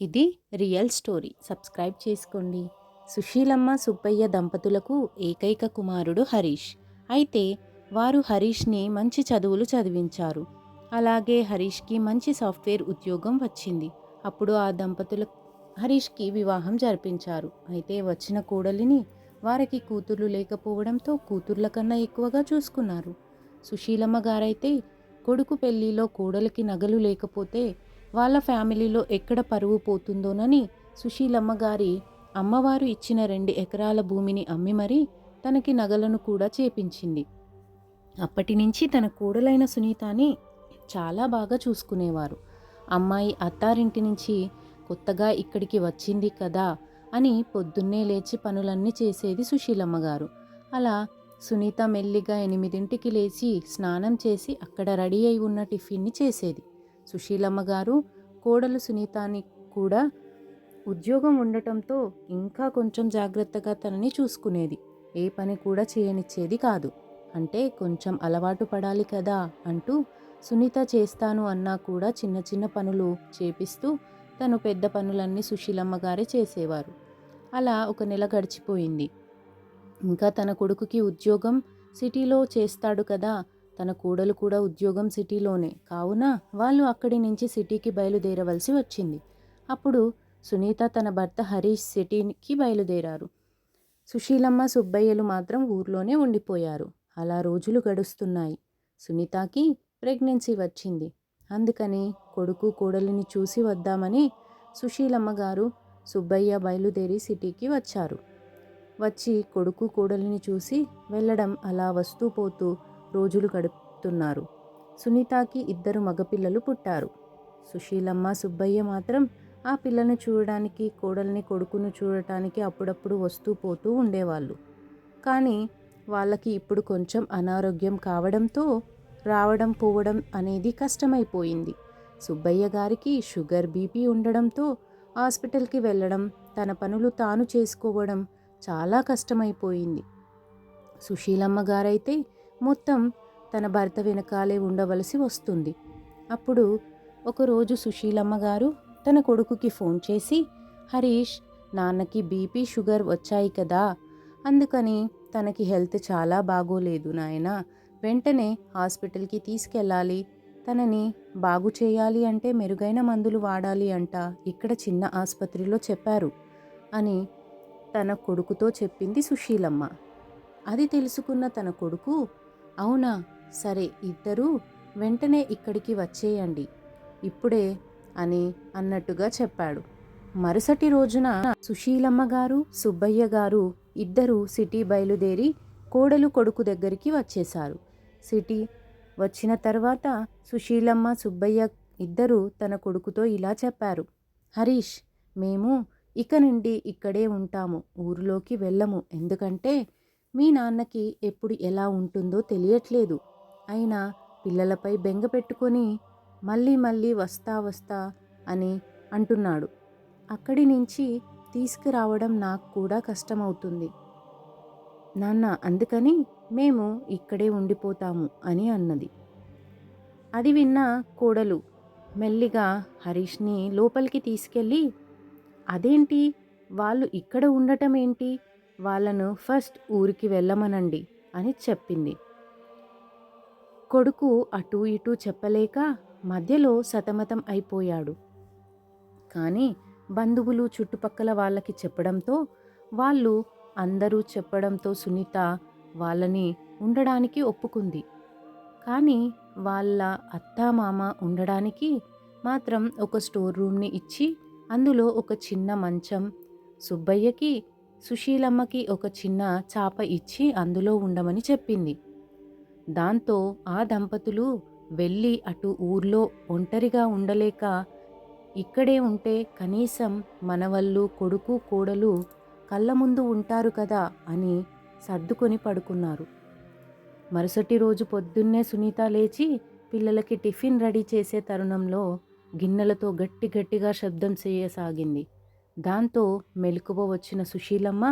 ఇది real story. Subscribe చేసుకోండి. సుశీలమ్మ సుబ్బయ్య దంపతులకు ఏకైక కుమారుడు హరీష్. అయితే వారు హరీష్ని మంచి చదువులు చదివించారు. అలాగే హరీష్కి మంచి సాఫ్ట్వేర్ ఉద్యోగం వచ్చింది. అప్పుడు ఆ దంపతులు హరీష్కి వివాహం జరిపించారు. అయితే వచ్చిన కోడలిని వారికి కూతుర్లు లేకపోవడంతో కూతుర్ల కన్నా ఎక్కువగా చూసుకున్నారు. సుశీలమ్మ గారైతే కొడుకు పెళ్లిలో కోడలికి నగలు లేకపోతే వాళ్ళ ఫ్యామిలీలో ఎక్కడ పరువు పోతుందోనని సుశీలమ్మ గారి అమ్మవారు ఇచ్చిన 2 ఎకరాల భూమిని అమ్మి మరీ తనకి నగలను కూడా చేపించింది. అప్పటి నుంచి తన కోడలైన సునీతని చాలా బాగా చూసుకునేవారు. అమ్మాయి అత్తారింటి నుంచి కొత్తగా ఇక్కడికి వచ్చింది కదా అని పొద్దున్నే లేచి పనులన్నీ చేసేది సుశీలమ్మ గారు. అలా సునీత మెల్లిగా 8ంటికి లేచి స్నానం చేసి అక్కడ రెడీ అయి ఉన్న టిఫిన్ని చేసేది. సుశీలమ్మ గారు కోడలు సునీతాని కూడా ఉద్యోగం ఉండటంతో ఇంకా కొంచెం జాగ్రత్తగా తనని చూసుకునేది. ఏ పని కూడా చేయనిచ్చేది కాదు. అంటే కొంచెం అలవాటు పడాలి కదా అంటూ సునీత చేస్తాను అన్నా కూడా చిన్న చిన్న పనులు చేపిస్తూ తను పెద్ద పనులన్నీ సుశీలమ్మ గారే చేసేవారు. అలా ఒక నెల గడిచిపోయింది. ఇంకా తన కొడుకుకి ఉద్యోగం సిటీలో చేస్తాడు కదా, తన కోడలు కూడా ఉద్యోగం సిటీలోనే కావున వాళ్ళు అక్కడి నుంచి సిటీకి బయలుదేరవలసి వచ్చింది. అప్పుడు సునీత తన భర్త హరీష్ సిటీకి బయలుదేరారు. సుశీలమ్మ సుబ్బయ్యలు మాత్రం ఊర్లోనే ఉండిపోయారు. అలా రోజులు గడుస్తున్నాయి. సునీతకి ప్రెగ్నెన్సీ వచ్చింది. అందుకని కొడుకు కోడలిని చూసి వద్దామని సుశీలమ్మ గారు సుబ్బయ్య బయలుదేరి సిటీకి వచ్చారు. వచ్చి కొడుకు కోడలిని చూసి వెళ్ళడం అలా వస్తూ పోతూ రోజులు గడుపుతున్నారు. సునీతకి 2 మగపిల్లలు పుట్టారు. సుశీలమ్మ సుబ్బయ్య మాత్రం ఆ పిల్లను చూడడానికి కోడల్ని కొడుకును చూడటానికి అప్పుడప్పుడు వస్తూ పోతూ ఉండేవాళ్ళు. కానీ వాళ్ళకి ఇప్పుడు కొంచెం అనారోగ్యం కావడంతో రావడం పోవడం అనేది కష్టమైపోయింది. సుబ్బయ్య గారికి షుగర్ బీపీ ఉండడంతో హాస్పిటల్కి వెళ్ళడం, తన పనులు తాను చేసుకోవడం చాలా కష్టమైపోయింది. సుశీలమ్మ గారైతే మొత్తం తన భర్త వెనకాలే ఉండవలసి వస్తుంది. అప్పుడు ఒకరోజు సుశీలమ్మ గారు తన కొడుకుకి ఫోన్ చేసి, హరీష్, నాన్నకి బీపీ షుగర్ వచ్చాయి కదా, అందుకని తనకి హెల్త్ చాలా బాగోలేదు నాయనా, వెంటనే హాస్పిటల్కి తీసుకెళ్ళాలి, తనని బాగు చేయాలి అంటే మెరుగైన మందులు వాడాలి అంట, ఇక్కడ చిన్న ఆసుపత్రిలో చెప్పారు అని తన కొడుకుతో చెప్పింది సుశీలమ్మ. అది తెలుసుకున్న తన కొడుకు, అవునా, సరే, ఇద్దరూ వెంటనే ఇక్కడికి వచ్చేయండి ఇప్పుడే అని అన్నట్టుగా చెప్పాడు. మరుసటి రోజున సుశీలమ్మ గారు సుబ్బయ్య గారు ఇద్దరూ సిటీ బయలుదేరి కోడలు కొడుకు దగ్గరికి వచ్చేశారు. సిటీ వచ్చిన తర్వాత సుశీలమ్మ సుబ్బయ్య ఇద్దరూ తన కొడుకుతో ఇలా చెప్పారు, హరీష్, మేము ఇక నుండి ఇక్కడే ఉంటాము, ఊరిలోకి వెళ్ళము, ఎందుకంటే మీ నాన్నకి ఎప్పుడు ఎలా ఉంటుందో తెలియట్లేదు, అయినా పిల్లలపై బెంగ పెట్టుకొని మళ్ళీ మళ్ళీ వస్తా వస్తా అని అంటున్నాడు, అక్కడి నుంచి తీసుకురావడం నాకు కూడా కష్టమవుతుంది నాన్న, అందుకని మేము ఇక్కడే ఉండిపోతాము అని అన్నది. అది విన్న కోడలు మెల్లిగా హరీష్ని లోపలికి తీసుకెళ్ళి, అదేంటి, వాళ్ళు ఇక్కడ ఉండటం ఏంటి, వాళ్ళను ఫస్ట్ ఊరికి వెళ్ళమనండి అని చెప్పింది. కొడుకు అటూ ఇటూ చెప్పలేక మధ్యలో సతమతం అయిపోయాడు. కానీ బంధువులు చుట్టుపక్కల వాళ్ళకి చెప్పడంతో వాళ్ళు అందరూ చెప్పడంతో సునీత వాళ్ళని ఉండడానికి ఒప్పుకుంది. కానీ వాళ్ళ అత్తామామ ఉండడానికి మాత్రం ఒక స్టోర్ రూమ్ని ఇచ్చి అందులో ఒక చిన్న మంచం, సుబ్బయ్యకి సుశీలమ్మకి ఒక చిన్న చాప ఇచ్చి అందులో ఉండమని చెప్పింది. దాంతో ఆ దంపతులు వెళ్ళి అటు ఊర్లో ఒంటరిగా ఉండలేక ఇక్కడే ఉంటే కనీసం మనవళ్ళు కొడుకు కోడలు కళ్ళ ముందు ఉంటారు కదా అని సర్దుకొని పడుకున్నారు. మరుసటి రోజు పొద్దున్నే సునీత లేచి పిల్లలకి టిఫిన్ రెడీ చేసే తరుణంలో గిన్నెలతో గట్టి గట్టిగా శబ్దం చేయసాగింది. దాంతో మెలకువ వచ్చిన సుశీలమ్మ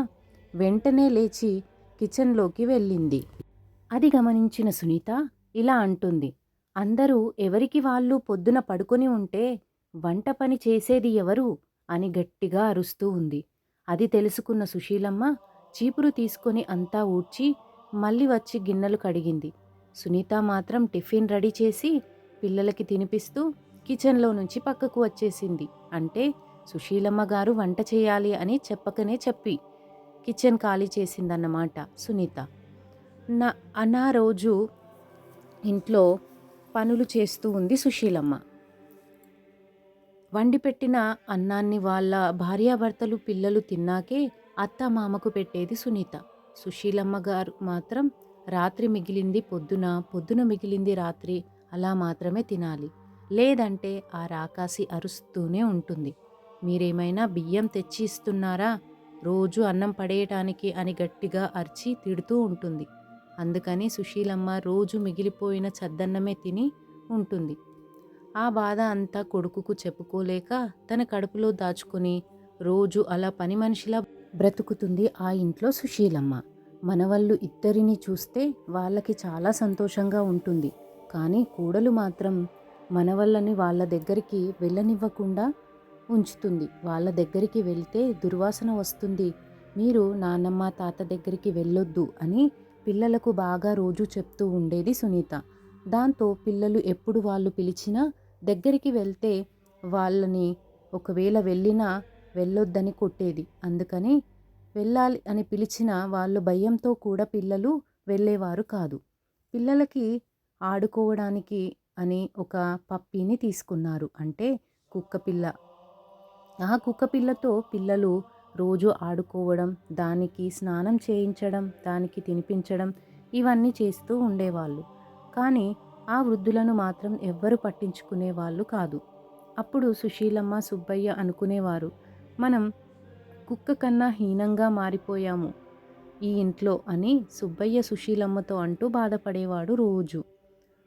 వెంటనే లేచి కిచెన్లోకి వెళ్ళింది. అది గమనించిన సునీత ఇలా అంటుంది, అందరూ ఎవరికి వాళ్ళు పొద్దున పడుకొని ఉంటే వంట పని చేసేది ఎవరు అని గట్టిగా అరుస్తూ ఉంది. అది తెలుసుకున్న సుశీలమ్మ చీపురు తీసుకొని అంతా ఊడ్చి మళ్ళీ వచ్చి గిన్నెలు కడిగింది. సునీత మాత్రం టిఫిన్ రెడీ చేసి పిల్లలకి తినిపిస్తూ కిచెన్లో నుంచి పక్కకు వచ్చేసింది. అంటే సుశీలమ్మ గారు వంట చేయాలి అని చెప్పకనే చెప్పి కిచెన్ ఖాళీ చేసిందన్నమాట సునీత. నా రోజు ఇంట్లో పనులు చేస్తూ ఉంది సుశీలమ్మ. వండిపెట్టిన అన్నాన్ని వాళ్ళ భార్యాభర్తలు పిల్లలు తిన్నాకే అత్త మామకు పెట్టేది సునీత. సుశీలమ్మ గారు మాత్రం రాత్రి మిగిలింది పొద్దున, పొద్దున మిగిలింది రాత్రి అలా మాత్రమే తినాలి. లేదంటే ఆ రాకాసి అరుస్తూనే ఉంటుంది. మీరేమైనా బియ్యం తెచ్చి ఇస్తున్నారా, రోజు అన్నం పడేయటానికి అని గట్టిగా అరిచి తిడుతూ ఉంటుంది. అందుకని సుశీలమ్మ రోజు మిగిలిపోయిన చద్దన్నమే తిని ఉంటుంది. ఆ బాధ అంతా కొడుకుకు చెప్పుకోలేక తన కడుపులో దాచుకుని రోజు అలా పని మనిషిలా బ్రతుకుతుంది ఆ ఇంట్లో సుశీలమ్మ. మనవళ్ళు ఇద్దరిని చూస్తే వాళ్ళకి చాలా సంతోషంగా ఉంటుంది. కానీ కోడలు మాత్రం మనవళ్ళని వాళ్ళ దగ్గరికి వెళ్ళనివ్వకుండా ఉంచుతుంది. వాళ్ళ దగ్గరికి వెళ్తే దుర్వాసన వస్తుంది, మీరు నాన్నమ్మ తాత దగ్గరికి వెళ్ళొద్దు అని పిల్లలకు బాగా రోజు చెప్తూ ఉండేది సునీత. దాంతో పిల్లలు ఎప్పుడు వాళ్ళు పిలిచినా దగ్గరికి వెళ్తే వాళ్ళని ఒకవేళ వెళ్ళినా వెళ్ళొద్దని కొట్టేది. అందుకని వెళ్ళాలి అని పిలిచిన వాళ్ళు భయంతో కూడా పిల్లలు వెళ్ళేవారు కాదు. పిల్లలకి ఆడుకోవడానికి అని ఒక పప్పీని తీసుకున్నారు, అంటే కుక్కపిల్ల. ఆ కుక్కపిల్లతో పిల్లలు రోజు ఆడుకోవడం, దానికి స్నానం చేయించడం, దానికి తినిపించడం ఇవన్నీ చేస్తూ ఉండేవాళ్ళు. కానీ ఆ వృద్ధులను మాత్రం ఎవ్వరు పట్టించుకునేవాళ్ళు కాదు. అప్పుడు సుశీలమ్మ సుబ్బయ్య అనుకునేవారు, మనం కుక్క కన్నా హీనంగా మారిపోయాము ఈ ఇంట్లో అని సుబ్బయ్య సుశీలమ్మతో అంటూ బాధపడేవాడు రోజు.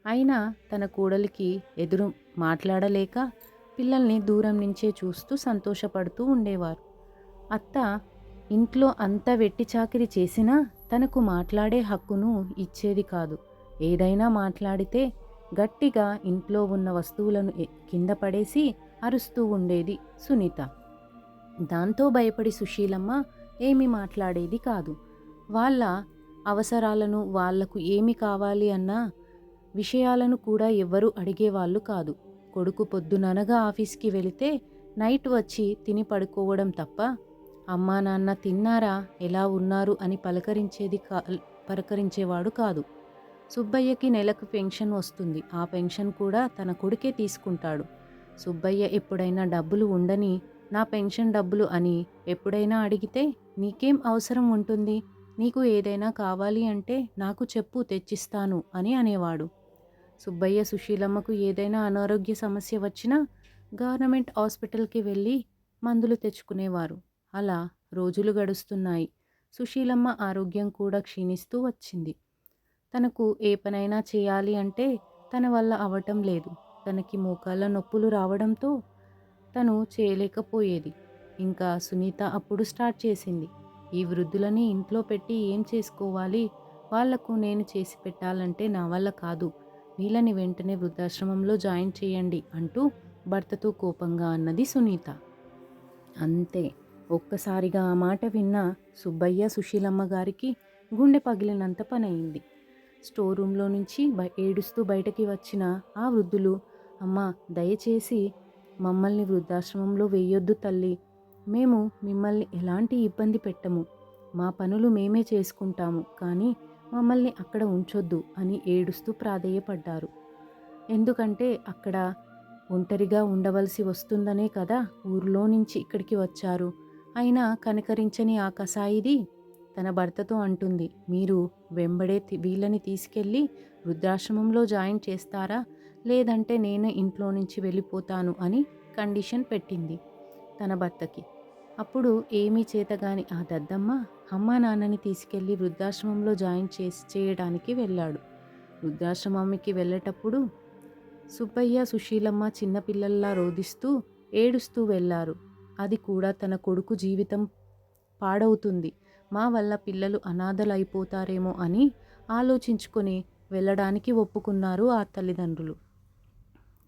అయినా తన కోడలికి ఎదురు మాట్లాడలేక పిల్లల్ని దూరం నుంచే చూస్తూ సంతోషపడుతూ ఉండేవారు. అత్త ఇంట్లో అంత వెట్టి చాకిరి చేసినా తనకు మాట్లాడే హక్కును ఇచ్చేది కాదు. ఏదైనా మాట్లాడితే గట్టిగా ఇంట్లో ఉన్న వస్తువులను కింద పడేసి అరుస్తూ ఉండేది సునీత. దాంతో భయపడి సుశీలమ్మ ఏమీ మాట్లాడేది కాదు. వాళ్ళ అవసరాలను, వాళ్లకు ఏమి కావాలి అన్న విషయాలను కూడా ఎవ్వరూ అడిగేవాళ్ళు కాదు. కొడుకు పొద్దుననగా ఆఫీస్కి వెళితే నైట్ వచ్చి తిని పడుకోవడం తప్ప అమ్మా నాన్న తిన్నారా, ఎలా ఉన్నారు అని పలకరించేవాడు కాదు. సుబ్బయ్యకి నెలకు పెన్షన్ వస్తుంది. ఆ పెన్షన్ కూడా తన కొడుకే తీసుకుంటాడు. సుబ్బయ్య ఎప్పుడైనా డబ్బులు ఉండని, నా పెన్షన్ డబ్బులు అని ఎప్పుడైనా అడిగితే, నీకేం అవసరం ఉంటుంది, నీకు ఏదైనా కావాలి అంటే నాకు చెప్పు, తెచ్చిస్తాను అని అనేవాడు. సుబ్బయ్య సుశీలమ్మకు ఏదైనా అనారోగ్య సమస్య వచ్చినా గవర్నమెంట్ హాస్పిటల్కి వెళ్ళి మందులు తెచ్చుకునేవారు. అలా రోజులు గడుస్తున్నాయి. సుశీలమ్మ ఆరోగ్యం కూడా క్షీణిస్తూ వచ్చింది. తనకు ఏ పనైనా చేయాలి అంటే తన వల్ల అవటం లేదు. తనకి మోకాళ్ళ నొప్పులు రావడంతో తను చేయలేకపోయేది. ఇంకా సునీత అప్పుడు స్టార్ట్ చేసింది, ఈ వృద్ధులని ఇంట్లో పెట్టి ఏం చేసుకోవాలి, వాళ్లకు నేను చేసి పెట్టాలంటే నా వల్ల కాదు, వీళ్ళని వెంటనే వృద్ధాశ్రమంలో జాయిన్ చేయండి అంటూ భర్తతో కోపంగా అన్నది సునీత. అంతే, ఒక్కసారిగా ఆ మాట విన్న సుబ్బయ్య సుశీలమ్మ గారికి గుండె పగిలినంత పనయింది. స్టోర్ రూమ్లో నుంచి ఏడుస్తూ బయటకి వచ్చిన ఆ వృద్ధులు, అమ్మా దయచేసి మమ్మల్ని వృద్ధాశ్రమంలో వేయొద్దు తల్లి, మేము మిమ్మల్ని ఎలాంటి ఇబ్బంది పెట్టము, మా పనులు మేమే చేసుకుంటాము, కానీ మమ్మల్ని అక్కడ ఉంచొద్దు అని ఏడుస్తూ ప్రాధేయపడ్డారు. ఎందుకంటే అక్కడ ఒంటరిగా ఉండవలసి వస్తుందనే కదా ఊర్లో నుంచి ఇక్కడికి వచ్చారు. అయినా కనకరించని ఆ కసాయిది తన భర్తతో అంటుంది, మీరు వెంబడే వీళ్ళని తీసుకెళ్ళి వృద్ధాశ్రమంలో జాయిన్ చేస్తారా, లేదంటే నేనే ఇంట్లో నుంచి వెళ్ళిపోతాను అని కండిషన్ పెట్టింది తన భర్తకి. అప్పుడు ఏమీ చేతగాని ఆ దద్దమ్మ అమ్మా నాన్నని తీసుకెళ్ళి వృద్ధాశ్రమంలో జాయిన్ చేయడానికి వెళ్ళాడు. వృద్ధాశ్రమంకి వెళ్ళేటప్పుడు సుబ్బయ్య సుశీలమ్మ చిన్నపిల్లల్లా రోదిస్తూ ఏడుస్తూ వెళ్ళారు. అది కూడా తన కొడుకు జీవితం పాడవుతుంది, మా వల్ల పిల్లలు అనాథలైపోతారేమో అని ఆలోచించుకొని వెళ్ళడానికి ఒప్పుకున్నారు ఆ తల్లిదండ్రులు.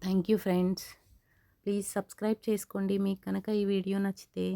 Thank you friends. Please subscribe చేసుకోండి మీకు కనుక ఈ వీడియో నచ్చితే.